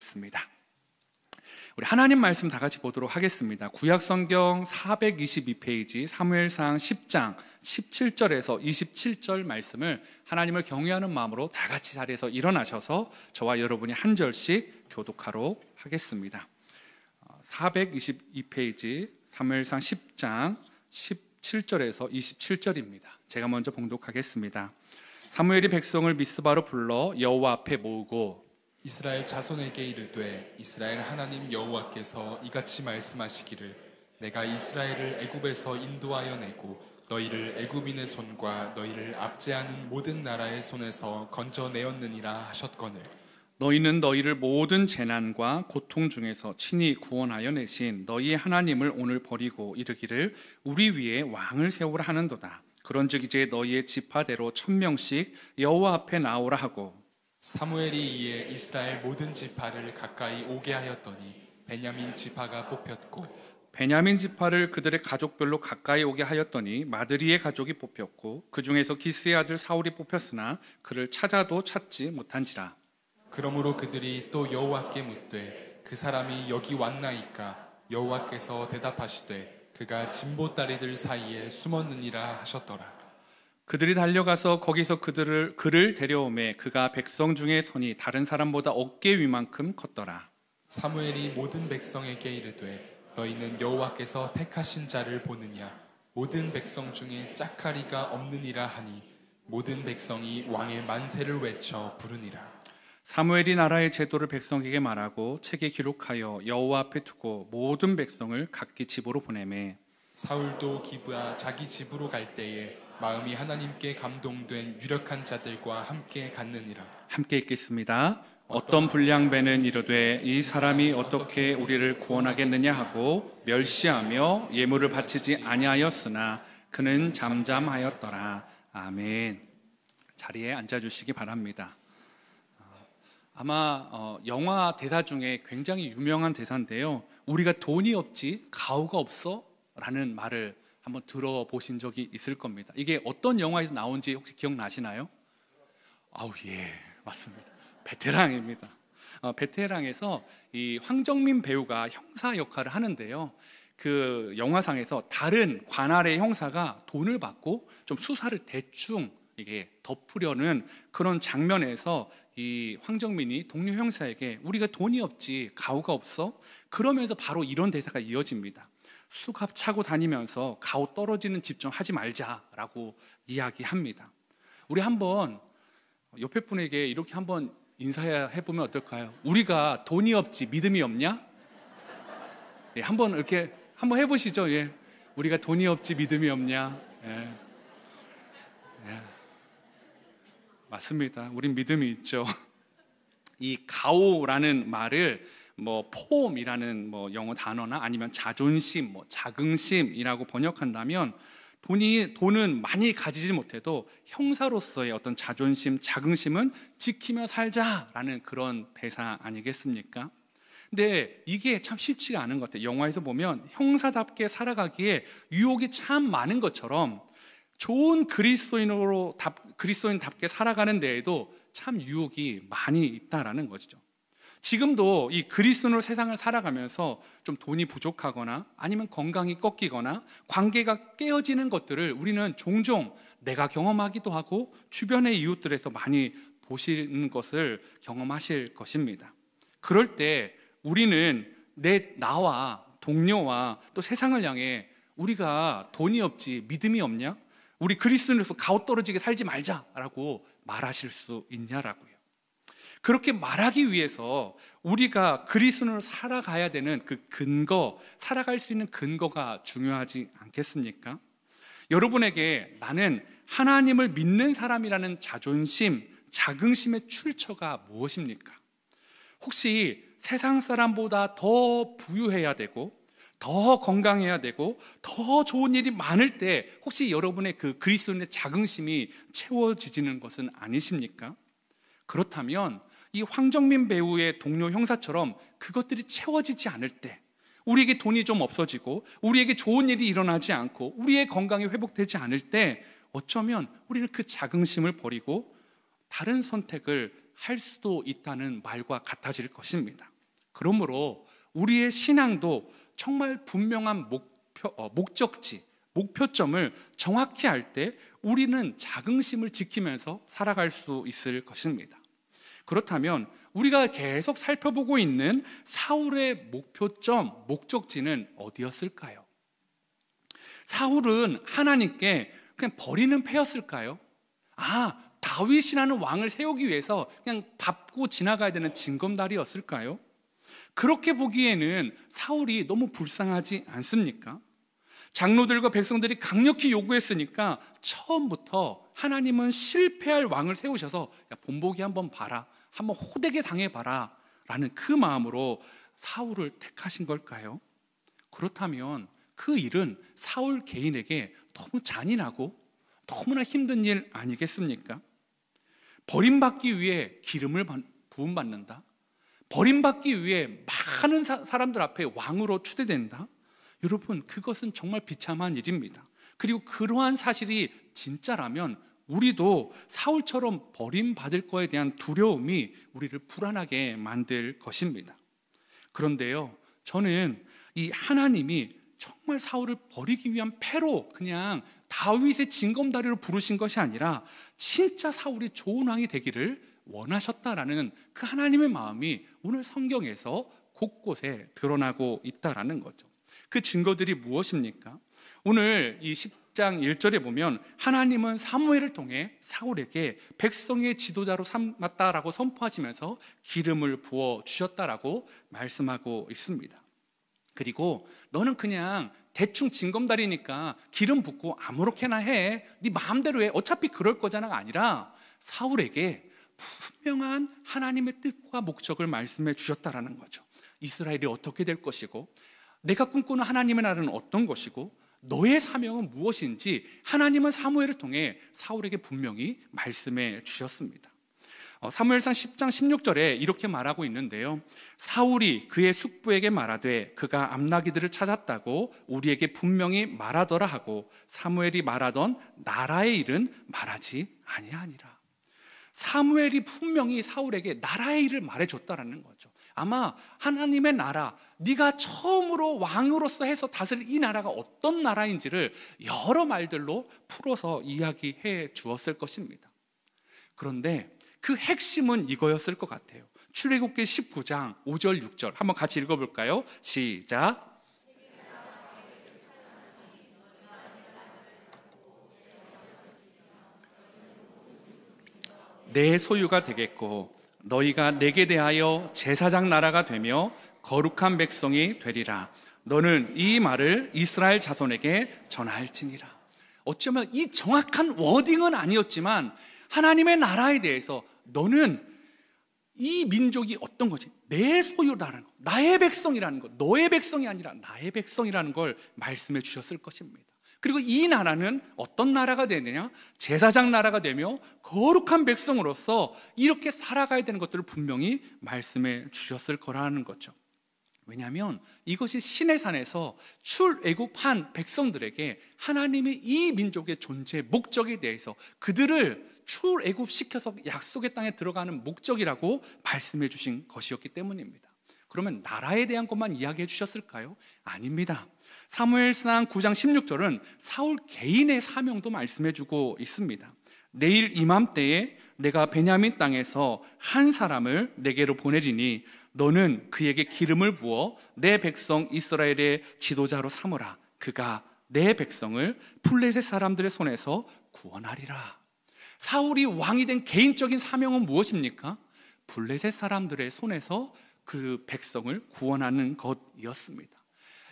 하겠습니다. 우리 하나님 말씀 다 같이 보도록 하겠습니다. 구약성경 422페이지 사무엘상 10장 17절에서 27절 말씀을 하나님을 경외하는 마음으로 다 같이 자리에서 일어나셔서 저와 여러분이 한 절씩 교독하도록 하겠습니다. 422페이지 사무엘상 10장 17절에서 27절입니다. 제가 먼저 봉독하겠습니다. 사무엘이 백성을 미스바로 불러 여호와 앞에 모으고 이스라엘 자손에게 이르되 이스라엘 하나님 여호와께서 이같이 말씀하시기를 내가 이스라엘을 애굽에서 인도하여 내고 너희를 애굽인의 손과 너희를 압제하는 모든 나라의 손에서 건져내었느니라 하셨거늘 너희는 너희를 모든 재난과 고통 중에서 친히 구원하여 내신 너희의 하나님을 오늘 버리고 이르기를 우리 위에 왕을 세우라 하는도다. 그런즉 이제 너희의 지파대로 1000명씩 여호와 앞에 나오라 하고 사무엘이 이에 이스라엘 모든 지파를 가까이 오게 하였더니 베냐민 지파가 뽑혔고 베냐민 지파를 그들의 가족별로 가까이 오게 하였더니 마드리의 가족이 뽑혔고 그 중에서 기스의 아들 사울이 뽑혔으나 그를 찾아도 찾지 못한지라. 그러므로 그들이 또 여호와께 묻되 그 사람이 여기 왔나이까 여호와께서 대답하시되 그가 진보다리들 사이에 숨었느니라 하셨더라. 그들이 달려가서 거기서 그를 데려오매 그가 백성 중에 선이 다른 사람보다 어깨 위만큼 컸더라. 사무엘이 모든 백성에게 이르되 너희는 여호와께서 택하신 자를 보느냐 모든 백성 중에 짝하리가 없느니라 하니 모든 백성이 왕의 만세를 외쳐 부르니라. 사무엘이 나라의 제도를 백성에게 말하고 책에 기록하여 여호와 앞에 두고 모든 백성을 각기 집으로 보내매 사울도 기브아 자기 집으로 갈 때에 마음이 하나님께 감동된 유력한 자들과 함께 갔느니라. 함께 읽겠습니다. 어떤 불량배는 이르되 이 사람이 어떻게 우리를 구원하겠느냐 하고 멸시하며 예물을 바치지 아니하였으나 그는 잠잠하였더라. 아멘. 자리에 앉아주시기 바랍니다. 아마 영화 대사 중에 굉장히 유명한 대사인데요. 우리가 돈이 없지 가오가 없어? 라는 말을 한번 들어보신 적이 있을 겁니다. 이게 어떤 영화에서 나온지 혹시 기억나시나요? 아우 예, 맞습니다. 베테랑입니다. 베테랑에서 이 황정민 배우가 형사 역할을 하는데요. 그 영화상에서 다른 관할의 형사가 돈을 받고 좀 수사를 대충 이게 덮으려는 그런 장면에서 이 황정민이 동료 형사에게 우리가 돈이 없지 가오가 없어? 그러면서 바로 이런 대사가 이어집니다. 수갑 차고 다니면서 가오 떨어지는 집 좀 하지 말자라고 이야기합니다. 우리 한번 옆에 분에게 이렇게 한번 인사해보면 어떨까요? 우리가 돈이 없지 믿음이 없냐? 예, 한번 이렇게 한번 해보시죠. 예. 우리가 돈이 없지 믿음이 없냐? 예. 예. 맞습니다. 우린 믿음이 있죠. 이 가오라는 말을 폼이라는 영어 단어나 아니면 자존심, 자긍심이라고 번역한다면 돈은 많이 가지지 못해도 형사로서의 어떤 자존심, 자긍심은 지키며 살자라는 그런 대사 아니겠습니까? 근데 이게 참 쉽지가 않은 것 같아요. 영화에서 보면 형사답게 살아가기에 유혹이 참 많은 것처럼 좋은 그리스도인답게 살아가는 데에도 참 유혹이 많이 있다라는 것이죠. 지금도 이 그리스도인으로 세상을 살아가면서 좀 돈이 부족하거나 아니면 건강이 꺾이거나 관계가 깨어지는 것들을 우리는 종종 내가 경험하기도 하고 주변의 이웃들에서 많이 보시는 것을 경험하실 것입니다. 그럴 때 우리는 나와 동료와 또 세상을 향해 우리가 돈이 없지 믿음이 없냐? 우리 그리스도인으로서 가오 떨어지게 살지 말자라고 말하실 수 있냐라고요. 그렇게 말하기 위해서 우리가 그리스도인으로 살아가야 되는 그 근거, 살아갈 수 있는 근거가 중요하지 않겠습니까? 여러분에게 나는 하나님을 믿는 사람이라는 자존심, 자긍심의 출처가 무엇입니까? 혹시 세상 사람보다 더 부유해야 되고 더 건강해야 되고 더 좋은 일이 많을 때 혹시 여러분의 그 그리스도인의 자긍심이 채워지는 것은 아니십니까? 그렇다면 이 황정민 배우의 동료 형사처럼 그것들이 채워지지 않을 때, 우리에게 돈이 좀 없어지고 우리에게 좋은 일이 일어나지 않고 우리의 건강이 회복되지 않을 때 어쩌면 우리는 그 자긍심을 버리고 다른 선택을 할 수도 있다는 말과 같아질 것입니다. 그러므로 우리의 신앙도 정말 분명한 목적지, 목표점을 정확히 할 때 우리는 자긍심을 지키면서 살아갈 수 있을 것입니다. 그렇다면 우리가 계속 살펴보고 있는 사울의 목표점, 목적지는 어디였을까요? 사울은 하나님께 그냥 버리는 패였을까요? 다윗이라는 왕을 세우기 위해서 그냥 밟고 지나가야 되는 징검다리였을까요? 그렇게 보기에는 사울이 너무 불쌍하지 않습니까? 장로들과 백성들이 강력히 요구했으니까 처음부터 하나님은 실패할 왕을 세우셔서 본보기 한번 봐라, 한번 호되게 당해봐라 라는 그 마음으로 사울을 택하신 걸까요? 그렇다면 그 일은 사울 개인에게 너무 잔인하고 너무나 힘든 일 아니겠습니까? 버림받기 위해 기름을 부음받는다, 버림받기 위해 많은 사람들 앞에 왕으로 추대된다. 여러분, 그것은 정말 비참한 일입니다. 그리고 그러한 사실이 진짜라면 우리도 사울처럼 버림받을 거에 대한 두려움이 우리를 불안하게 만들 것입니다. 그런데요, 저는 이 하나님이 정말 사울을 버리기 위한 패로 그냥 다윗의 징검다리로 부르신 것이 아니라 진짜 사울이 좋은 왕이 되기를 원하셨다라는 그 하나님의 마음이 오늘 성경에서 곳곳에 드러나고 있다라는 거죠. 그 증거들이 무엇입니까? 오늘 이 10장 1절에 보면 하나님은 사무엘을 통해 사울에게 백성의 지도자로 삼았다라고 선포하시면서 기름을 부어 주셨다라고 말씀하고 있습니다. 그리고 너는 그냥 대충 징검다리니까 기름 붓고 아무렇게나 해, 네 마음대로 해, 어차피 그럴 거잖아가 아니라 사울에게 분명한 하나님의 뜻과 목적을 말씀해 주셨다라는 거죠. 이스라엘이 어떻게 될 것이고, 내가 꿈꾸는 하나님의 나라는 어떤 것이고, 너의 사명은 무엇인지 하나님은 사무엘을 통해 사울에게 분명히 말씀해 주셨습니다. 사무엘상 10장 16절에 이렇게 말하고 있는데요, 사울이 그의 숙부에게 말하되 그가 암나기들을 찾았다고 우리에게 분명히 말하더라 하고 사무엘이 말하던 나라의 일은 말하지 아니하니라. 사무엘이 분명히 사울에게 나라의 일을 말해줬다라는 거죠. 아마 하나님의 나라, 네가 처음으로 왕으로서 해서 다스릴 이 나라가 어떤 나라인지를 여러 말들로 풀어서 이야기해 주었을 것입니다. 그런데 그 핵심은 이거였을 것 같아요. 출애굽기 19장 5절 6절 한번 같이 읽어볼까요? 시작. 내 소유가 되겠고 너희가 내게 대하여 제사장 나라가 되며 거룩한 백성이 되리라. 너는 이 말을 이스라엘 자손에게 전할지니라. 어쩌면 이 정확한 워딩은 아니었지만 하나님의 나라에 대해서 너는 이 민족이 어떤 거지? 내 소유라는 거, 나의 백성이라는 거, 너의 백성이 아니라 나의 백성이라는 걸 말씀해 주셨을 것입니다. 그리고 이 나라는 어떤 나라가 되느냐? 제사장 나라가 되며 거룩한 백성으로서 이렇게 살아가야 되는 것들을 분명히 말씀해 주셨을 거라는 거죠. 왜냐하면 이것이 시내산에서 출애굽한 백성들에게 하나님이 이 민족의 존재 목적에 대해서 그들을 출애굽시켜서 약속의 땅에 들어가는 목적이라고 말씀해 주신 것이었기 때문입니다. 그러면 나라에 대한 것만 이야기해 주셨을까요? 아닙니다. 사무엘상 9장 16절은 사울 개인의 사명도 말씀해 주고 있습니다. 내일 이맘때에 내가 베냐민 땅에서 한 사람을 내게로 보내리니 너는 그에게 기름을 부어 내 백성 이스라엘의 지도자로 삼으라. 그가 내 백성을 블레셋 사람들의 손에서 구원하리라. 사울이 왕이 된 개인적인 사명은 무엇입니까? 블레셋 사람들의 손에서 그 백성을 구원하는 것이었습니다.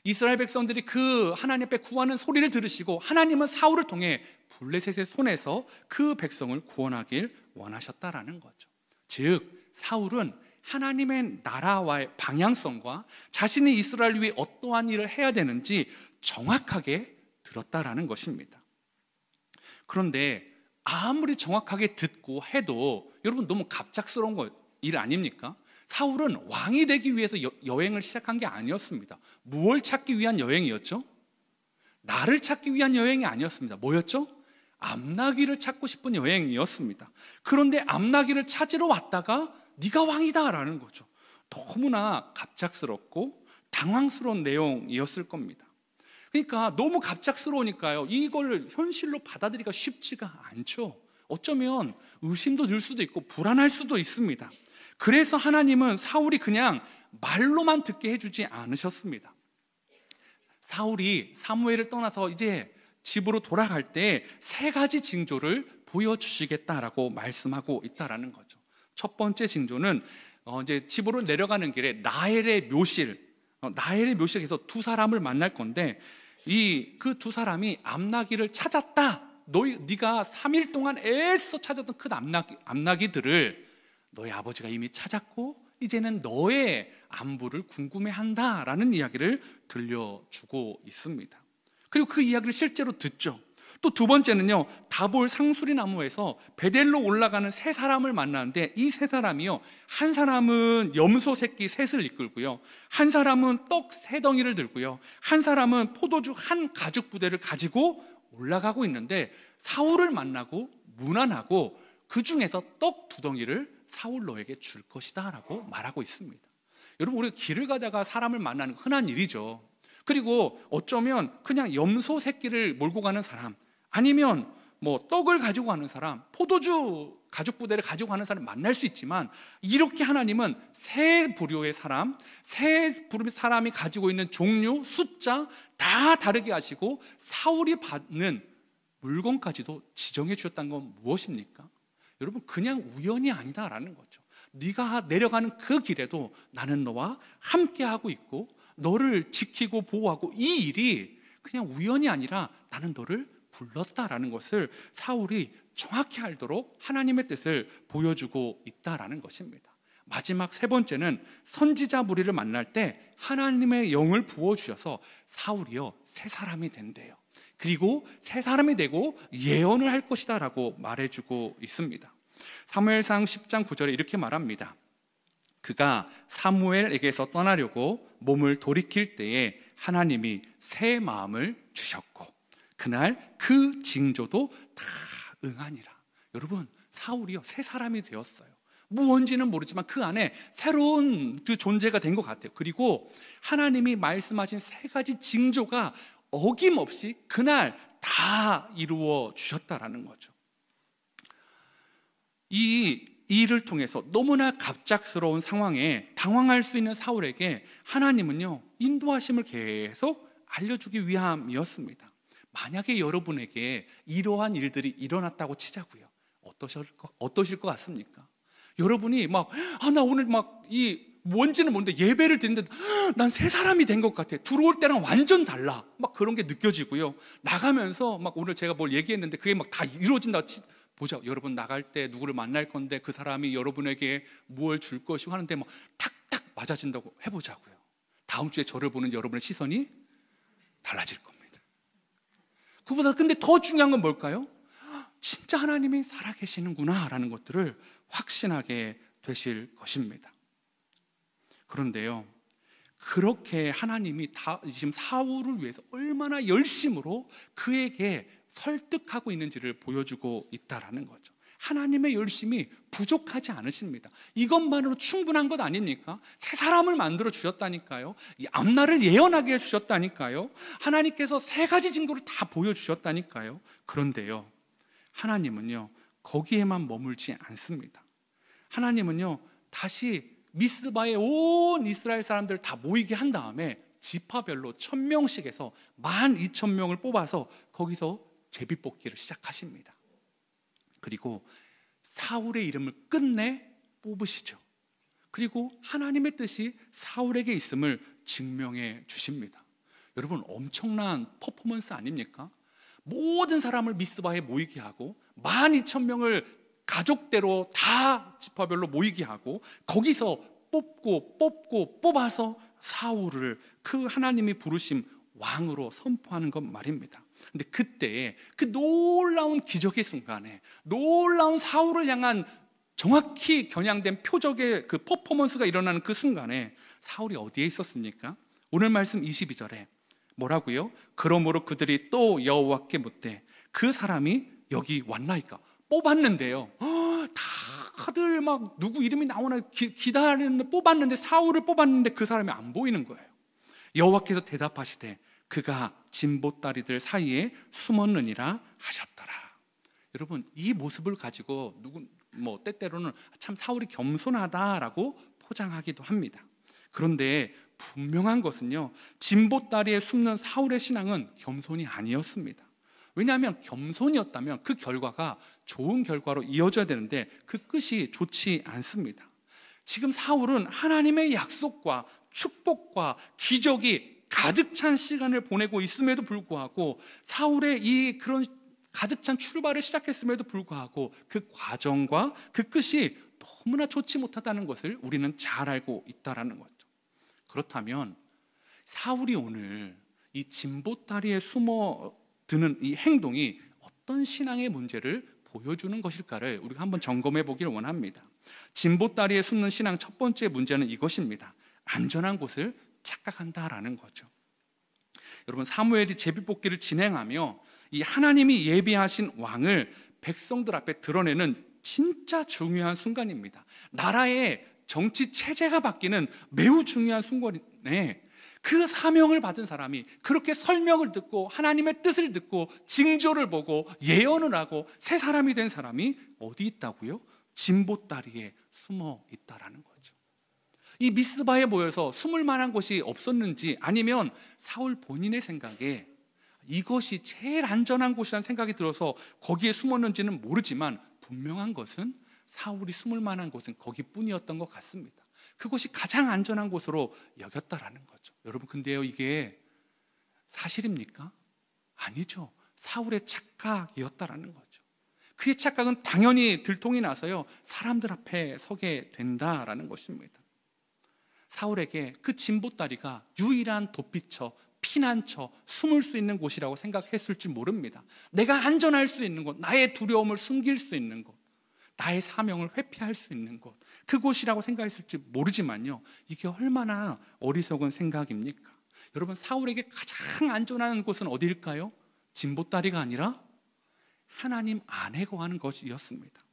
이스라엘 백성들이 그 하나님 앞에 구하는 소리를 들으시고 하나님은 사울을 통해 블레셋의 손에서 그 백성을 구원하길 원하셨다라는 거죠. 즉 사울은 하나님의 나라와의 방향성과 자신이 이스라엘 위해 어떠한 일을 해야 되는지 정확하게 들었다라는 것입니다. 그런데 아무리 정확하게 듣고 해도 여러분 너무 갑작스러운 일 아닙니까? 사울은 왕이 되기 위해서 여행을 시작한 게 아니었습니다. 무엇을 찾기 위한 여행이었죠? 나를 찾기 위한 여행이 아니었습니다. 뭐였죠? 암나귀를 찾고 싶은 여행이었습니다. 그런데 암나귀를 찾으러 왔다가 네가 왕이다 라는 거죠. 너무나 갑작스럽고 당황스러운 내용이었을 겁니다. 그러니까 너무 갑작스러우니까요, 이걸 현실로 받아들이기가 쉽지가 않죠. 어쩌면 의심도 들 수도 있고 불안할 수도 있습니다. 그래서 하나님은 사울이 그냥 말로만 듣게 해주지 않으셨습니다. 사울이 사무엘을 떠나서 이제 집으로 돌아갈 때 3가지 징조를 보여주시겠다라고 말씀하고 있다라는 거죠. 첫 번째 징조는 이제 집으로 내려가는 길에 나엘의 묘실에서 2사람을 만날 건데, 그 2사람이 암나귀를 찾았다. 네가 3일 동안 애써 찾았던 그 암나귀들을 너의 아버지가 이미 찾았고 이제는 너의 안부를 궁금해한다라는 이야기를 들려주고 있습니다. 그리고 그 이야기를 실제로 듣죠. 또 2번째는요, 다볼 상수리 나무에서 베델로 올라가는 3사람을 만나는데, 이 3사람이요, 한 사람은 염소 새끼 셋을 이끌고요, 한 사람은 떡 3덩이를 들고요, 한 사람은 포도주 한 가죽 부대를 가지고 올라가고 있는데, 사울을 만나고 문안하고 그 중에서 떡 2덩이를 사울 너에게 줄 것이다 라고 말하고 있습니다. 여러분, 우리가 길을 가다가 사람을 만나는 건 흔한 일이죠. 그리고 어쩌면 그냥 염소 새끼를 몰고 가는 사람, 아니면 뭐 떡을 가지고 가는 사람, 포도주 가죽 부대를 가지고 가는 사람 만날 수 있지만, 이렇게 하나님은 3부류의 사람, 3부류의 사람이 가지고 있는 종류, 숫자 다 다르게 하시고 사울이 받는 물건까지도 지정해 주셨다는 건 무엇입니까? 여러분, 그냥 우연이 아니다라는 거죠. 네가 내려가는 그 길에도 나는 너와 함께하고 있고 너를 지키고 보호하고, 이 일이 그냥 우연이 아니라 나는 너를 불렀다라는 것을 사울이 정확히 알도록 하나님의 뜻을 보여주고 있다라는 것입니다. 마지막 3번째는 선지자 무리를 만날 때 하나님의 영을 부어주셔서 사울이요, 새 사람이 된대요. 그리고 새 사람이 되고 예언을 할 것이다 라고 말해주고 있습니다. 사무엘상 10장 9절에 이렇게 말합니다. 그가 사무엘에게서 떠나려고 몸을 돌이킬 때에 하나님이 새 마음을 주셨고 그날 그 징조도 다 응하니라. 여러분, 사울이요, 새 사람이 되었어요. 무언지는 모르지만 그 안에 새로운 그 존재가 된 것 같아요. 그리고 하나님이 말씀하신 3가지 징조가 어김없이 그날 다 이루어 주셨다라는 거죠. 이 일을 통해서 너무나 갑작스러운 상황에 당황할 수 있는 사울에게 하나님은요, 인도하심을 계속 알려주기 위함이었습니다. 만약에 여러분에게 이러한 일들이 일어났다고 치자고요, 어떠실 것 같습니까? 여러분이 나 오늘 뭔지는 모르는데 예배를 드리는데 난 새 사람이 된 것 같아. 들어올 때랑 완전 달라. 그런 게 느껴지고요. 나가면서 오늘 제가 뭘 얘기했는데 그게 다 이루어진다. 보자, 여러분 나갈 때 누구를 만날 건데 그 사람이 여러분에게 무엇을 줄 것이고 하는데 탁탁 맞아진다고 해보자고요. 다음 주에 저를 보는 여러분의 시선이 달라질 겁니다. 그보다 근데 더 중요한 건 뭘까요? 진짜 하나님이 살아계시는구나 라는 것들을 확신하게 되실 것입니다. 그런데요, 그렇게 하나님이 지금 사울을 위해서 얼마나 열심으로 그에게 설득하고 있는지를 보여주고 있다라는 거죠. 하나님의 열심이 부족하지 않으십니다. 이것만으로 충분한 것 아닙니까? 새 사람을 만들어 주셨다니까요. 이 앞날을 예언하게 해주셨다니까요. 하나님께서 3가지 징조를 다 보여주셨다니까요. 그런데요, 하나님은요, 거기에만 머물지 않습니다. 하나님은요, 다시 미스바에 온 이스라엘 사람들 다 모이게 한 다음에 지파별로 1000명씩에서 12,000명을 뽑아서 거기서 제비뽑기를 시작하십니다. 그리고 사울의 이름을 끝내 뽑으시죠. 그리고 하나님의 뜻이 사울에게 있음을 증명해 주십니다. 여러분, 엄청난 퍼포먼스 아닙니까? 모든 사람을 미스바에 모이게 하고 12,000명을 가족대로 다 지파별로 모이게 하고 거기서 뽑아서 사울을 그 하나님이 부르심 왕으로 선포하는 것 말입니다. 근데 그때에 그 놀라운 기적의 순간에, 놀라운 사울을 향한 정확히 겨냥된 표적의 그 퍼포먼스가 일어나는 그 순간에 사울이 어디에 있었습니까? 오늘 말씀 22절에 뭐라고요? 그러므로 그들이 또 여호와께 묻되 그 사람이 여기 왔나이까? 뽑았는데요, 다 다들 막 누구 이름이 나오나 기다리는데 뽑았는데 사울을 뽑았는데 그 사람이 안 보이는 거예요. 여호와께서 대답하시되 그가 진보다리들 사이에 숨었느니라 하셨더라. 여러분, 이 모습을 가지고 때때로는 참 사울이 겸손하다라고 포장하기도 합니다. 그런데 분명한 것은요, 진보다리에 숨는 사울의 신앙은 겸손이 아니었습니다. 왜냐하면 겸손이었다면 그 결과가 좋은 결과로 이어져야 되는데 그 끝이 좋지 않습니다. 지금 사울은 하나님의 약속과 축복과 기적이 가득 찬 시간을 보내고 있음에도 불구하고, 사울의 이 그런 가득 찬 출발을 시작했음에도 불구하고 그 과정과 그 끝이 너무나 좋지 못하다는 것을 우리는 잘 알고 있다는 거죠. 그렇다면 사울이 오늘 이 진보다리에 숨어드는 이 행동이 어떤 신앙의 문제를 보여주는 것일까를 우리가 한번 점검해 보기를 원합니다. 진보다리에 숨는 신앙 첫 번째 문제는 이것입니다. 안전한 곳을 착각한다라는 거죠. 여러분, 사무엘이 제비뽑기를 진행하며 이 하나님이 예비하신 왕을 백성들 앞에 드러내는 진짜 중요한 순간입니다. 나라의 정치 체제가 바뀌는 매우 중요한 순간에 그 사명을 받은 사람이 그렇게 설명을 듣고 하나님의 뜻을 듣고 징조를 보고 예언을 하고 새 사람이 된 사람이 어디 있다고요? 진보다리에 숨어 있다라는 거죠. 이 미스바에 모여서 숨을 만한 곳이 없었는지, 아니면 사울 본인의 생각에 이것이 제일 안전한 곳이라는 생각이 들어서 거기에 숨었는지는 모르지만, 분명한 것은 사울이 숨을 만한 곳은 거기뿐이었던 것 같습니다. 그곳이 가장 안전한 곳으로 여겼다라는 거죠. 여러분, 근데요, 이게 사실입니까? 아니죠. 사울의 착각이었다라는 거죠. 그의 착각은 당연히 들통이 나서요, 사람들 앞에 서게 된다라는 것입니다. 사울에게 그 진보다리가 유일한 도피처, 피난처, 숨을 수 있는 곳이라고 생각했을지 모릅니다. 내가 안전할 수 있는 곳, 나의 두려움을 숨길 수 있는 곳, 나의 사명을 회피할 수 있는 곳, 그곳이라고 생각했을지 모르지만요, 이게 얼마나 어리석은 생각입니까? 여러분, 사울에게 가장 안전한 곳은 어디일까요? 진보다리가 아니라 하나님 안에 거하는 것이었습니다.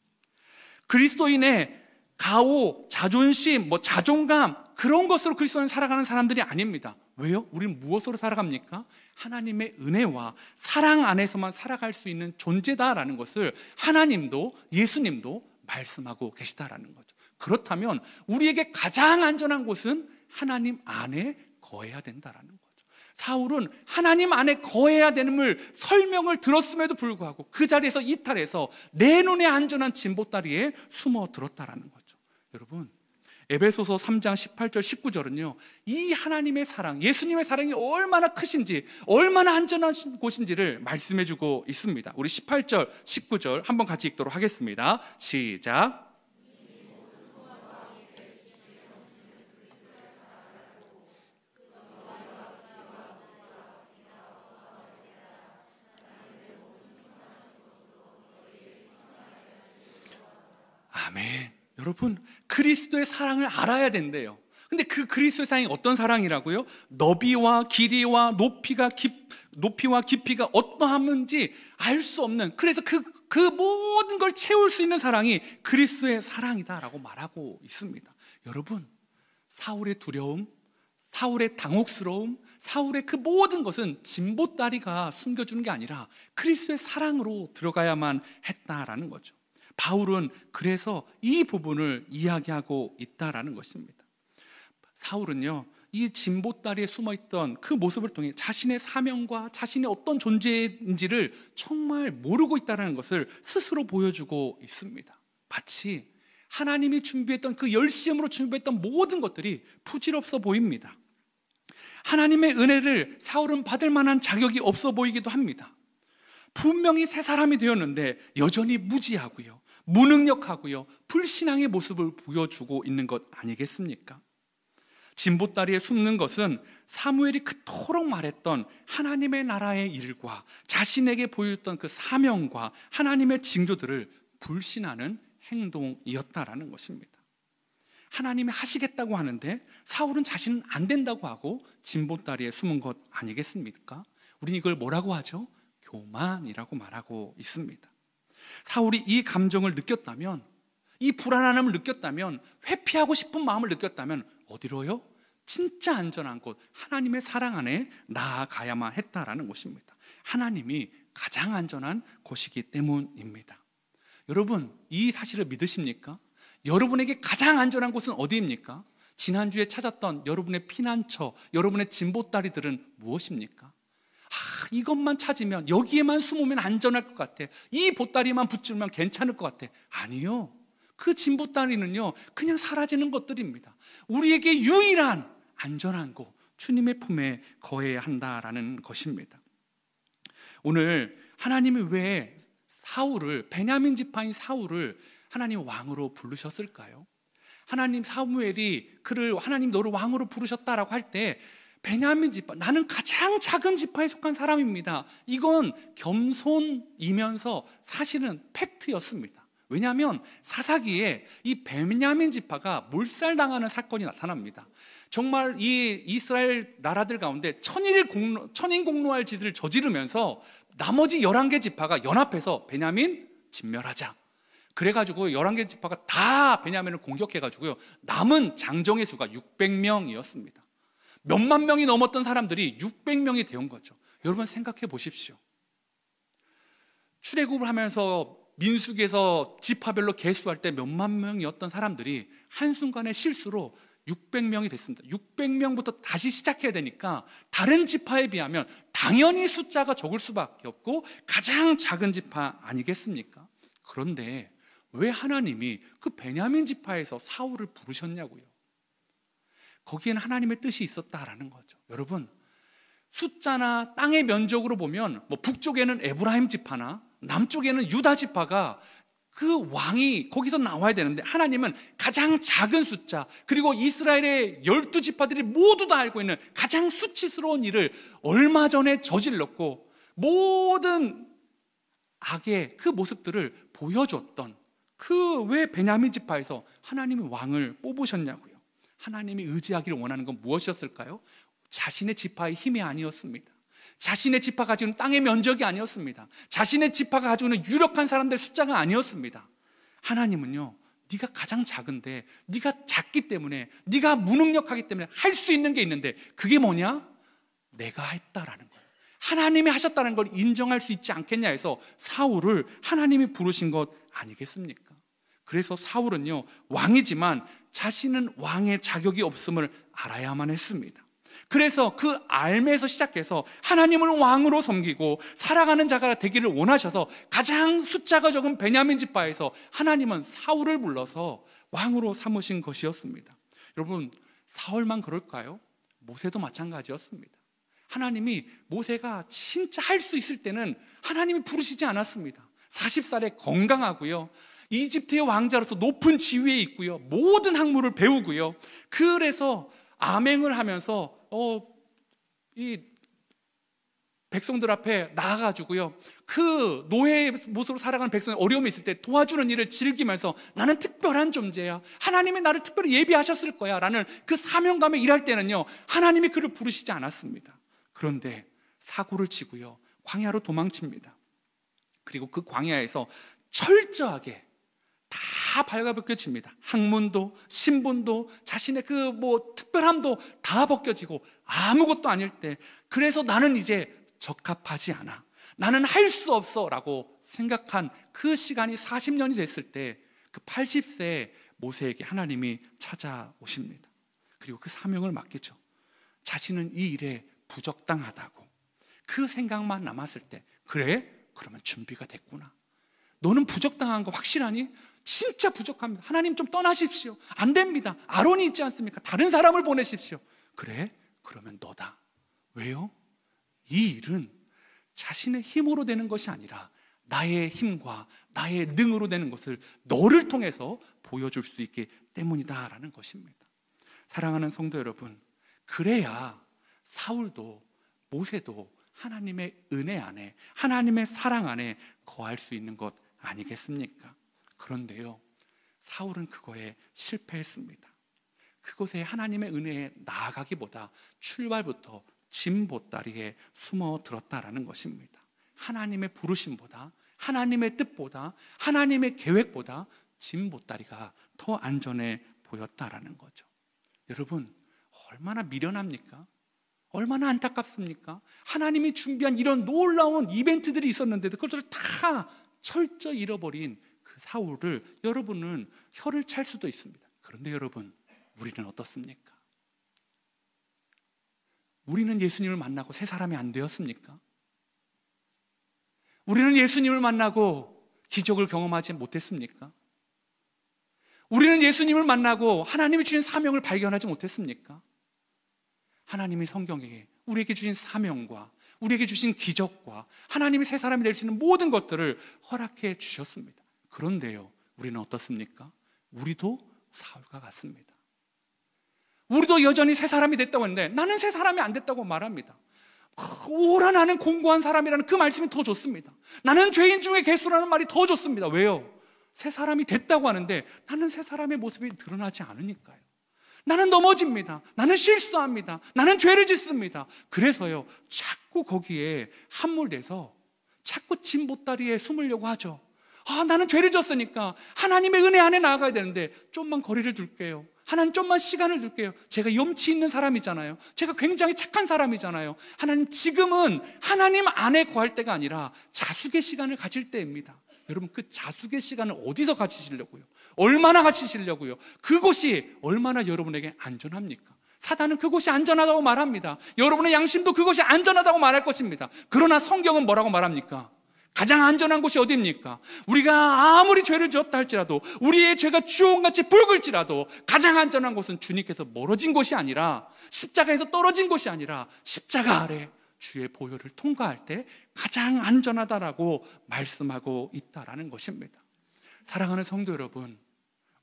그리스도인의 가오, 자존심, 자존감, 그런 것으로 그리스도인 살아가는 사람들이 아닙니다. 왜요? 우리는 무엇으로 살아갑니까? 하나님의 은혜와 사랑 안에서만 살아갈 수 있는 존재다라는 것을 하나님도 예수님도 말씀하고 계시다라는 거죠. 그렇다면 우리에게 가장 안전한 곳은 하나님 안에 거해야 된다라는 거죠. 사울은 하나님 안에 거해야 되는을 설명을 들었음에도 불구하고 그 자리에서 이탈해서 내 눈에 안전한 진보다리에 숨어 들었다라는 거죠. 여러분, 에베소서 3장 18절 19절은요, 이 하나님의 사랑, 예수님의 사랑이 얼마나 크신지, 얼마나 안전한 곳인지를 말씀해 주고 있습니다. 우리 18절 19절 한번 같이 읽도록 하겠습니다. 시작. 아멘. 여러분, 그리스도의 사랑을 알아야 된대요. 근데 그 그리스도의 사랑이 어떤 사랑이라고요? 너비와 길이와 높이와 깊이가 어떠한지 알 수 없는, 그래서 그 모든 걸 채울 수 있는 사랑이 그리스도의 사랑이다라고 말하고 있습니다. 여러분, 사울의 두려움, 사울의 당혹스러움, 사울의 그 모든 것은 진보다리가 숨겨주는 게 아니라 그리스도의 사랑으로 들어가야만 했다라는 거죠. 바울은 그래서 이 부분을 이야기하고 있다라는 것입니다. 사울은요, 이 진보다리에 숨어있던 그 모습을 통해 자신의 사명과 자신의 어떤 존재인지를 정말 모르고 있다는 것을 스스로 보여주고 있습니다. 마치 하나님이 준비했던 그 열심으로 준비했던 모든 것들이 부질없어 보입니다. 하나님의 은혜를 사울은 받을 만한 자격이 없어 보이기도 합니다. 분명히 새 사람이 되었는데 여전히 무지하고요, 무능력하고요, 불신앙의 모습을 보여주고 있는 것 아니겠습니까? 진보다리에 숨는 것은 사무엘이 그토록 말했던 하나님의 나라의 일과 자신에게 보여줬던 그 사명과 하나님의 징조들을 불신하는 행동이었다라는 것입니다. 하나님이 하시겠다고 하는데 사울은 자신은 안 된다고 하고 진보다리에 숨은 것 아니겠습니까? 우리는 이걸 뭐라고 하죠? 교만이라고 말하고 있습니다. 사울이 이 감정을 느꼈다면 이 불안함을 느꼈다면, 회피하고 싶은 마음을 느꼈다면 어디로요? 진짜 안전한 곳, 하나님의 사랑 안에 나아가야만 했다라는 것입니다. 하나님이 가장 안전한 곳이기 때문입니다. 여러분, 이 사실을 믿으십니까? 여러분에게 가장 안전한 곳은 어디입니까? 지난주에 찾았던 여러분의 피난처, 여러분의 진보다리들은 무엇입니까? 이것만 찾으면, 여기에만 숨으면 안전할 것 같아, 이 보따리만 붙이면 괜찮을 것 같아. 아니요, 그 진보다리는요 그냥 사라지는 것들입니다. 우리에게 유일한 안전한 곳, 주님의 품에 거해야 한다라는 것입니다. 오늘 하나님이 왜 사울을, 베냐민 지파인 사울을 하나님 왕으로 부르셨을까요? 하나님, 사무엘이 그를, 하나님 너를 왕으로 부르셨다라고 할 때 베냐민 지파, 나는 가장 작은 지파에 속한 사람입니다, 이건 겸손이면서 사실은 팩트였습니다. 왜냐하면 사사기에 이 베냐민 지파가 몰살당하는 사건이 나타납니다. 정말 이 이스라엘 나라들 가운데 천인 공노할 짓을 저지르면서 나머지 11개 지파가 연합해서 베냐민 진멸하자, 그래가지고 11개 지파가 다 베냐민을 공격해가지고요, 남은 장정의 수가 600명이었습니다. 몇만 명이 넘었던 사람들이 600명이 되온 거죠. 여러분 생각해 보십시오. 출애굽을 하면서 민수기에서 지파별로 계수할 때 몇만 명이었던 사람들이 한순간에 실수로 600명이 됐습니다. 600명부터 다시 시작해야 되니까 다른 지파에 비하면 당연히 숫자가 적을 수밖에 없고 가장 작은 지파 아니겠습니까? 그런데 왜 하나님이 그 베냐민 지파에서 사울을 부르셨냐고요? 거기에는 하나님의 뜻이 있었다라는 거죠. 여러분, 숫자나 땅의 면적으로 보면 북쪽에는 에브라임 지파나 남쪽에는 유다 지파가 그 왕이 거기서 나와야 되는데, 하나님은 가장 작은 숫자, 그리고 이스라엘의 12지파들이 모두 다 알고 있는 가장 수치스러운 일을 얼마 전에 저질렀고 모든 악의 그 모습들을 보여줬던 그 왜 베냐민 지파에서 하나님이 왕을 뽑으셨냐고요? 하나님이 의지하기를 원하는 건 무엇이었을까요? 자신의 지파의 힘이 아니었습니다. 자신의 지파가 가지고 있는 땅의 면적이 아니었습니다. 자신의 지파가 가지고 있는 유력한 사람들의 숫자가 아니었습니다. 하나님은요, 네가 가장 작은데, 네가 작기 때문에, 네가 무능력하기 때문에 할 수 있는 게 있는데, 그게 뭐냐? 내가 했다라는 거예요. 하나님이 하셨다는 걸 인정할 수 있지 않겠냐 해서 사울을 하나님이 부르신 것 아니겠습니까? 그래서 사울은요, 왕이지만 자신은 왕의 자격이 없음을 알아야만 했습니다. 그래서 그 알매에서 시작해서 하나님을 왕으로 섬기고 살아가는 자가 되기를 원하셔서 가장 숫자가 적은 베냐민 지파에서 하나님은 사울을 불러서 왕으로 삼으신 것이었습니다. 여러분, 사울만 그럴까요? 모세도 마찬가지였습니다. 하나님이 모세가 진짜 할 수 있을 때는 하나님이 부르시지 않았습니다. 40살에 건강하고요, 이집트의 왕자로서 높은 지위에 있고요, 모든 학문을 배우고요, 그래서 암행을 하면서 이 백성들 앞에 나아가지고요, 그 노예의 모습으로 살아가는 백성이 어려움이 있을 때 도와주는 일을 즐기면서 나는 특별한 존재야, 하나님이 나를 특별히 예비하셨을 거야 라는 그 사명감에 일할 때는요, 하나님이 그를 부르시지 않았습니다. 그런데 사고를 치고요, 광야로 도망칩니다. 그리고 그 광야에서 철저하게 다 발가벗겨집니다. 학문도 신분도 자신의 그 특별함도 다 벗겨지고 아무것도 아닐 때, 그래서 나는 이제 적합하지 않아, 나는 할 수 없어 라고 생각한 그 시간이 40년이 됐을 때 그 80세의 모세에게 하나님이 찾아오십니다. 그리고 그 사명을 맡기죠. 자신은 이 일에 부적당하다고 그 생각만 남았을 때, 그래? 그러면 준비가 됐구나. 너는 부적당한 거 확실하니? 진짜 부족합니다. 하나님 좀 떠나십시오. 안 됩니다. 아론이 있지 않습니까? 다른 사람을 보내십시오. 그래? 그러면 너다. 왜요? 이 일은 자신의 힘으로 되는 것이 아니라 나의 힘과 나의 능으로 되는 것을 너를 통해서 보여줄 수 있기 때문이다라는 것입니다. 사랑하는 성도 여러분, 그래야 사울도 모세도 하나님의 은혜 안에, 하나님의 사랑 안에 거할 수 있는 것 아니겠습니까? 그런데요, 사울은 그거에 실패했습니다. 그곳에 하나님의 은혜에 나아가기보다 출발부터 짐 보따리에 숨어 들었다라는 것입니다. 하나님의 부르심보다, 하나님의 뜻보다, 하나님의 계획보다 짐 보따리가 더 안전해 보였다라는 거죠. 여러분, 얼마나 미련합니까? 얼마나 안타깝습니까? 하나님이 준비한 이런 놀라운 이벤트들이 있었는데도 그것을 다 철저히 잃어버린 그 사울을 여러분은 혀를 찰 수도 있습니다. 그런데 여러분, 우리는 어떻습니까? 우리는 예수님을 만나고 새 사람이 안 되었습니까? 우리는 예수님을 만나고 기적을 경험하지 못했습니까? 우리는 예수님을 만나고 하나님이 주신 사명을 발견하지 못했습니까? 하나님이 성경에 우리에게 주신 사명과 우리에게 주신 기적과 하나님이 새 사람이 될 수 있는 모든 것들을 허락해 주셨습니다. 그런데요, 우리는 어떻습니까? 우리도 사울과 같습니다. 우리도 여전히 새 사람이 됐다고 했는데 나는 새 사람이 안 됐다고 말합니다. 오라 나는 공고한 사람이라는 그 말씀이 더 좋습니다. 나는 죄인 중에 괴수라는 말이 더 좋습니다. 왜요? 새 사람이 됐다고 하는데 나는 새 사람의 모습이 드러나지 않으니까요. 나는 넘어집니다. 나는 실수합니다. 나는 죄를 짓습니다. 그래서요, 자꾸 거기에 함몰돼서 자꾸 짐 보따리에 숨으려고 하죠. 나는 죄를 졌으니까 하나님의 은혜 안에 나아가야 되는데 좀만 거리를 둘게요. 하나님 좀만 시간을 둘게요. 제가 염치 있는 사람이잖아요. 제가 굉장히 착한 사람이잖아요. 하나님, 지금은 하나님 안에 거할 때가 아니라 자숙의 시간을 가질 때입니다. 여러분, 그 자숙의 시간을 어디서 가지시려고요? 얼마나 가지시려고요? 그곳이 얼마나 여러분에게 안전합니까? 사단은 그곳이 안전하다고 말합니다. 여러분의 양심도 그것이 안전하다고 말할 것입니다. 그러나 성경은 뭐라고 말합니까? 가장 안전한 곳이 어디입니까? 우리가 아무리 죄를 지었다 할지라도, 우리의 죄가 주홍같이 붉을지라도 가장 안전한 곳은 주님께서 멀어진 곳이 아니라, 십자가에서 떨어진 곳이 아니라 십자가 아래 주의 보혈을 통과할 때 가장 안전하다라고 말씀하고 있다라는 것입니다. 사랑하는 성도 여러분,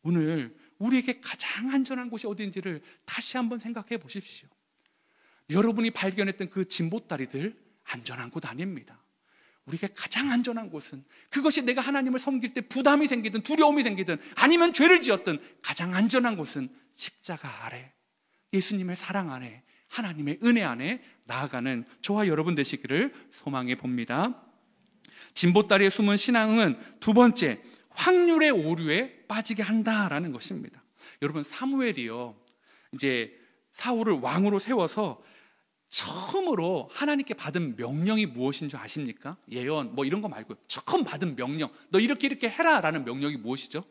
오늘 우리에게 가장 안전한 곳이 어딘지를 다시 한번 생각해 보십시오. 여러분이 발견했던 그 짐보따리들 안전한 곳 아닙니다. 우리가 가장 안전한 곳은, 그것이 내가 하나님을 섬길 때 부담이 생기든 두려움이 생기든 아니면 죄를 지었든 가장 안전한 곳은 십자가 아래, 예수님의 사랑 안에, 하나님의 은혜 안에 나아가는 저와 여러분 되시기를 소망해 봅니다. 짐보따리에 숨은 신앙은 두 번째, 확률의 오류에 빠지게 한다라는 것입니다. 여러분, 사무엘이요, 이제 사울을 왕으로 세워서 처음으로 하나님께 받은 명령이 무엇인 줄 아십니까? 예언 뭐 이런 거 말고요. 처음 받은 명령, 너 이렇게 해라 라는 명령이 무엇이죠?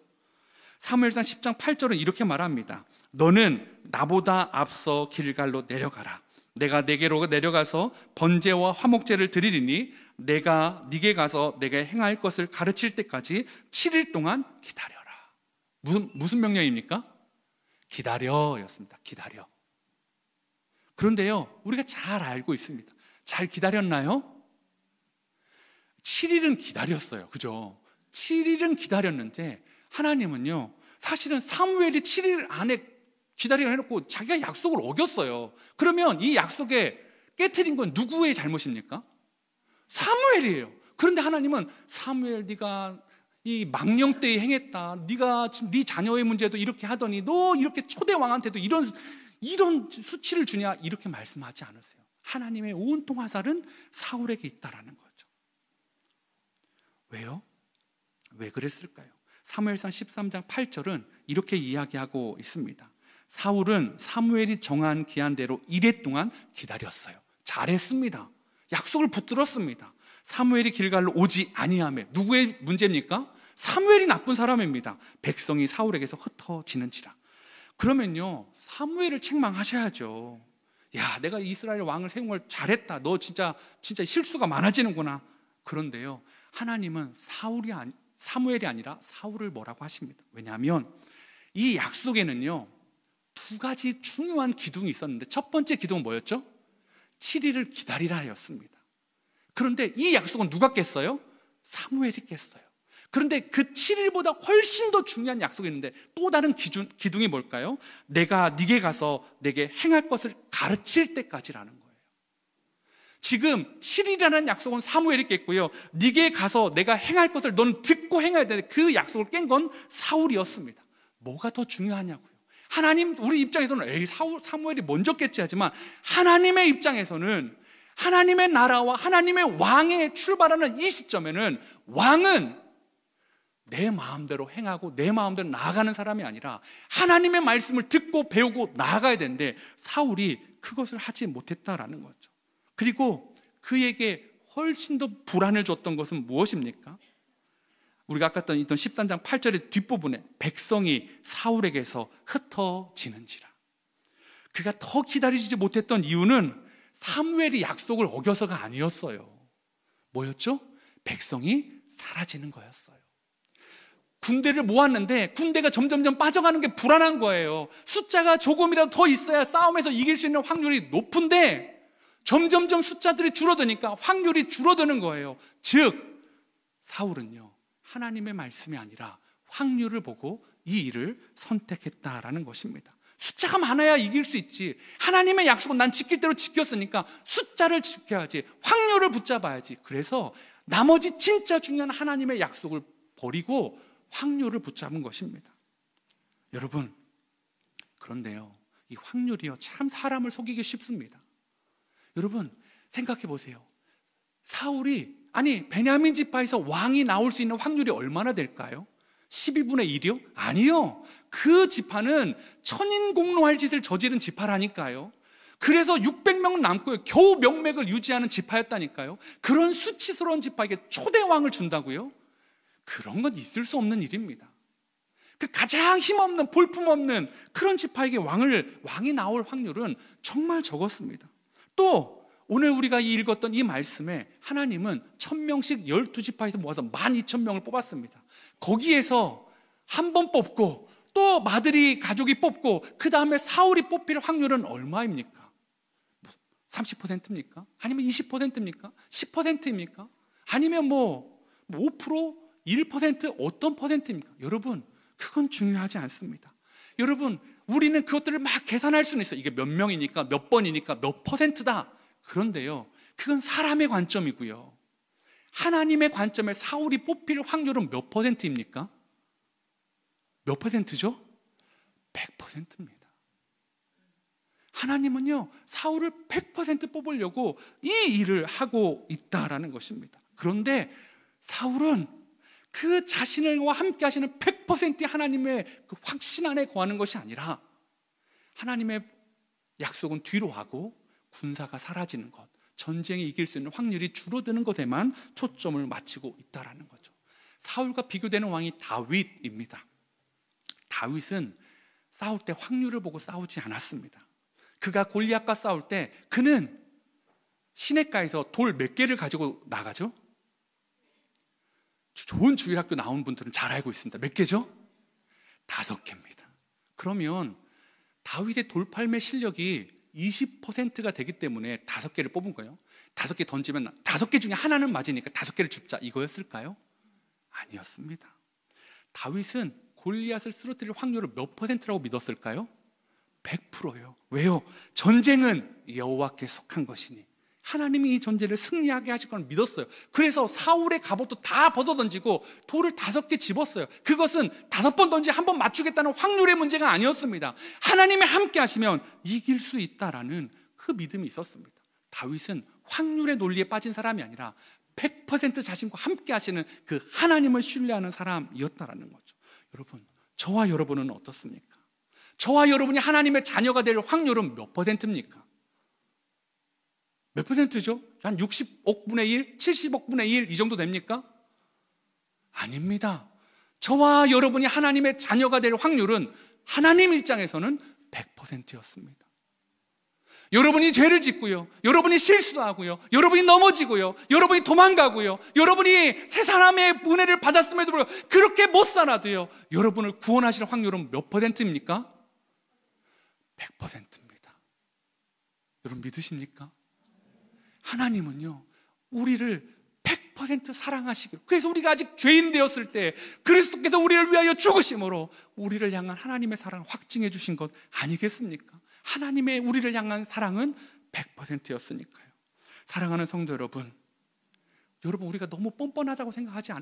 사무엘상 10장 8절은 이렇게 말합니다. 너는 나보다 앞서 길갈로 내려가라. 내가 네게로 내려가서 번제와 화목제를 드리리니 내가 네게 가서 내가 행할 것을 가르칠 때까지 7일 동안 기다려라. 무슨 명령입니까? 기다려였습니다. 기다려. 그런데요, 우리가 잘 알고 있습니다. 잘 기다렸나요? 7일은 기다렸어요. 그죠? 7일은 기다렸는데 하나님은요, 사실은 사무엘이 7일 안에 기다리라 해놓고 자기가 약속을 어겼어요. 그러면 이 약속에 깨트린 건 누구의 잘못입니까? 사무엘이에요. 그런데 하나님은 사무엘, 네가 이 망령 때에 행했다. 네가 네 자녀의 문제도 이렇게 하더니 너 이렇게 초대 왕한테도 이런 수치를 주냐, 이렇게 말씀하지 않으세요. 하나님의 온통 화살은 사울에게 있다라는 거죠. 왜요? 왜 그랬을까요? 사무엘상 13장 8절은 이렇게 이야기하고 있습니다. 사울은 사무엘이 정한 기한대로 1회 동안 기다렸어요. 잘했습니다. 약속을 붙들었습니다. 사무엘이 길갈로 오지 아니하매, 누구의 문제입니까? 사무엘이 나쁜 사람입니다. 백성이 사울에게서 흩어지는지라. 그러면요, 사무엘을 책망하셔야죠. 야, 내가 이스라엘 왕을 세운 걸 잘했다. 너 진짜 실수가 많아지는구나. 그런데요, 하나님은 사무엘이 아니라 사울을 뭐라고 하십니다. 왜냐하면 이 약속에는요, 두 가지 중요한 기둥이 있었는데 첫 번째 기둥은 뭐였죠? 7일을 기다리라 였습니다. 그런데 이 약속은 누가 깼어요? 사무엘이 깼어요. 그런데 그 7일보다 훨씬 더 중요한 약속이 있는데 또 다른 기둥이 뭘까요? 내가 네게 가서 내게 행할 것을 가르칠 때까지라는 거예요. 지금 7일이라는 약속은 사무엘이 깼고요, 네게 가서 내가 행할 것을 넌 듣고 행해야 되는데 그 약속을 깬 건 사울이었습니다. 뭐가 더 중요하냐고요. 하나님, 우리 입장에서는 사무엘이 먼저 깼지 하지만 하나님의 입장에서는 하나님의 나라와 하나님의 왕에 출발하는 이 시점에는 왕은 내 마음대로 행하고 내 마음대로 나아가는 사람이 아니라 하나님의 말씀을 듣고 배우고 나아가야 되는데 사울이 그것을 하지 못했다라는 거죠. 그리고 그에게 훨씬 더 불안을 줬던 것은 무엇입니까? 우리가 아까 있던 13장 8절의 뒷부분에 백성이 사울에게서 흩어지는지라. 그가 더 기다리지 못했던 이유는 사무엘이 약속을 어겨서가 아니었어요. 뭐였죠? 백성이 사라지는 거였어요. 군대를 모았는데 군대가 점점점 빠져가는 게 불안한 거예요. 숫자가 조금이라도 더 있어야 싸움에서 이길 수 있는 확률이 높은데 점점점 숫자들이 줄어드니까 확률이 줄어드는 거예요. 즉 사울은요, 하나님의 말씀이 아니라 확률을 보고 이 일을 선택했다라는 것입니다. 숫자가 많아야 이길 수 있지. 하나님의 약속은 난 지킬 대로 지켰으니까 숫자를 지켜야지. 확률을 붙잡아야지. 그래서 나머지 진짜 중요한 하나님의 약속을 버리고 확률을 붙잡은 것입니다. 여러분, 그런데요, 이 확률이요 참 사람을 속이기 쉽습니다. 여러분 생각해 보세요. 사울이, 아니 베냐민 지파에서 왕이 나올 수 있는 확률이 얼마나 될까요? 12분의 1이요? 아니요. 그 지파는 천인공노할 짓을 저지른 지파라니까요. 그래서 600명 남고요, 겨우 명맥을 유지하는 지파였다니까요. 그런 수치스러운 지파에게 초대왕을 준다고요? 그런 건 있을 수 없는 일입니다. 그 가장 힘없는, 볼품없는 그런 지파에게 왕이 나올 확률은 정말 적었습니다. 또 오늘 우리가 읽었던 이 말씀에 하나님은 1000명씩 12지파에서 모아서 12,000명을 뽑았습니다. 거기에서 한 번 뽑고 또 마드리 가족이 뽑고 그 다음에 사울이 뽑힐 확률은 얼마입니까? 30%입니까? 아니면 20%입니까? 10%입니까? 아니면 5%? 1%? 어떤 퍼센트입니까? 여러분, 그건 중요하지 않습니다. 여러분, 우리는 그것들을 막 계산할 수는 있어요. 이게 몇 명이니까, 몇 번이니까, 몇 퍼센트다. 그런데요, 그건 사람의 관점이고요, 하나님의 관점에 사울이 뽑힐 확률은 몇 퍼센트입니까? 몇 퍼센트죠? 100%입니다. 하나님은요, 사울을 100% 뽑으려고 이 일을 하고 있다라는 것입니다. 그런데 사울은 그 자신과 함께 하시는 100%의 하나님의 그 확신 안에 거하는 것이 아니라 하나님의 약속은 뒤로 하고 군사가 사라지는 것, 전쟁에 이길 수 있는 확률이 줄어드는 것에만 초점을 맞추고 있다라는 거죠. 사울과 비교되는 왕이 다윗입니다. 다윗은 싸울 때 확률을 보고 싸우지 않았습니다. 그가 골리앗과 싸울 때 그는 시냇가에서 돌 몇 개를 가지고 나가죠? 좋은 주일학교 나온 분들은 잘 알고 있습니다. 몇 개죠? 5개입니다. 그러면 다윗의 돌팔매 실력이 20%가 되기 때문에 5개를 뽑은 거예요. 5개 던지면 5개 중에 하나는 맞으니까 5개를 줍자, 이거였을까요? 아니었습니다. 다윗은 골리앗을 쓰러뜨릴 확률을 몇 퍼센트라고 믿었을까요? 100%예요. 왜요? 전쟁은 여호와께 속한 것이니 하나님이 이 전쟁을 승리하게 하실 걸 믿었어요. 그래서 사울의 갑옷도 다 벗어던지고 돌을 5개 집었어요. 그것은 5번 던지 1번 맞추겠다는 확률의 문제가 아니었습니다. 하나님이 함께 하시면 이길 수 있다라는 그 믿음이 있었습니다. 다윗은 확률의 논리에 빠진 사람이 아니라 100% 자신과 함께 하시는 그 하나님을 신뢰하는 사람이었다라는 거죠. 여러분, 저와 여러분은 어떻습니까? 저와 여러분이 하나님의 자녀가 될 확률은 몇 퍼센트입니까? 몇 퍼센트죠? 한 60억 분의 1, 70억 분의 1 이 정도 됩니까? 아닙니다. 저와 여러분이 하나님의 자녀가 될 확률은 하나님 입장에서는 100%였습니다. 여러분이 죄를 짓고요, 여러분이 실수하고요, 여러분이 넘어지고요, 여러분이 도망가고요, 여러분이 새 사람의 은혜를 받았음에도 불구하고 그렇게 못 살아도요, 여러분을 구원하실 확률은 몇 퍼센트입니까? 100%입니다. 여러분 믿으십니까? 하나님은요, 우리를 100% 사랑하시기로, 그래서 우리가 아직 죄인 되었을 때 그리스도께서 우리를 위하여 죽으심으로 우리를 향한 하나님의 사랑을 확증해 주신 것 아니겠습니까? 하나님의 우리를 향한 사랑은 100%였으니까요. 사랑하는 성도 여러분, 우리가 너무 뻔뻔하다고 생각하지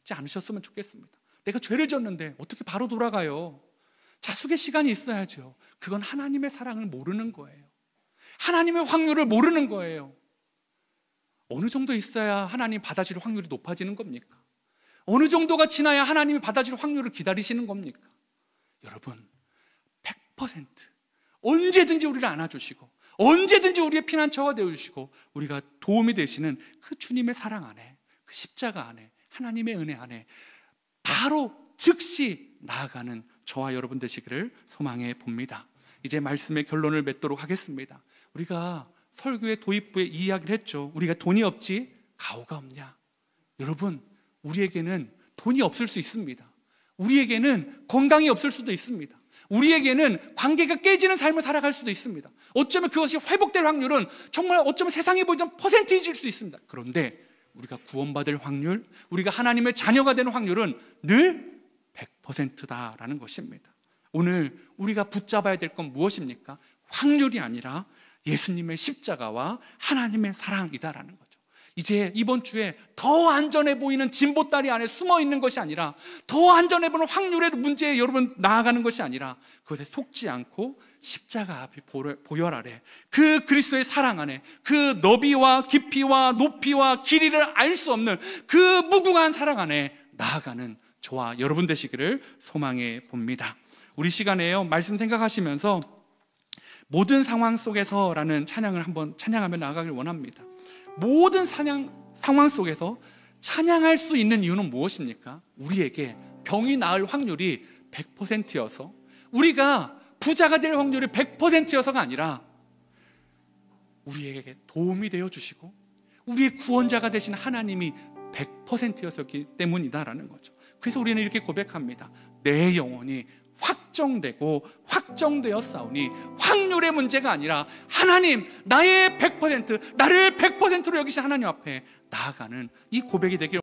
않으셨으면 좋겠습니다. 내가 죄를 졌는데 어떻게 바로 돌아가요? 자숙의 시간이 있어야죠. 그건 하나님의 사랑을 모르는 거예요. 하나님의 확률을 모르는 거예요. 어느 정도 있어야 하나님 받아줄 확률이 높아지는 겁니까? 어느 정도가 지나야 하나님이 받아줄 확률을 기다리시는 겁니까? 여러분, 100% 언제든지 우리를 안아주시고 언제든지 우리의 피난처가 되어주시고 우리가 도움이 되시는 그 주님의 사랑 안에, 그 십자가 안에, 하나님의 은혜 안에 바로 즉시 나아가는 저와 여러분 되시기를 소망해 봅니다. 이제 말씀의 결론을 맺도록 하겠습니다. 우리가 설교의 도입부에 이 이야기를 했죠. 우리가 돈이 없지 가오가 없냐. 여러분, 우리에게는 돈이 없을 수 있습니다. 우리에게는 건강이 없을 수도 있습니다. 우리에게는 관계가 깨지는 삶을 살아갈 수도 있습니다. 어쩌면 그것이 회복될 확률은 정말 어쩌면 세상에 보이던 퍼센테이지일 수 있습니다. 그런데 우리가 구원받을 확률, 우리가 하나님의 자녀가 되는 확률은 늘 100%다라는 것입니다. 오늘 우리가 붙잡아야 될 건 무엇입니까? 확률이 아니라 예수님의 십자가와 하나님의 사랑이다라는 거죠. 이제 이번 주에 더 안전해 보이는 진보다리 안에 숨어 있는 것이 아니라, 더 안전해 보이는 확률의 문제에 여러분 나아가는 것이 아니라, 그것에 속지 않고 십자가 앞에 보혈 아래 그 그리스도의 사랑 안에 그 너비와 깊이와 높이와 길이를 알 수 없는 그 무궁한 사랑 안에 나아가는 저와 여러분 되시기를 소망해 봅니다. 우리 시간에요, 말씀 생각하시면서 모든 상황 속에서라는 찬양을 한번 찬양하며 나아가길 원합니다. 모든 상황 속에서 찬양할 수 있는 이유는 무엇입니까? 우리에게 병이 나을 확률이 100%여서, 우리가 부자가 될 확률이 100%여서가 아니라 우리에게 도움이 되어 주시고 우리의 구원자가 되신 하나님이 100%였기 때문이다라는 거죠. 그래서 우리는 이렇게 고백합니다. 내 영혼이 확정되고 확정되었사오니, 확률의 문제가 아니라 하나님, 나의 100%, 나를 100%로 여기신 하나님 앞에 나아가는 이 고백이 되길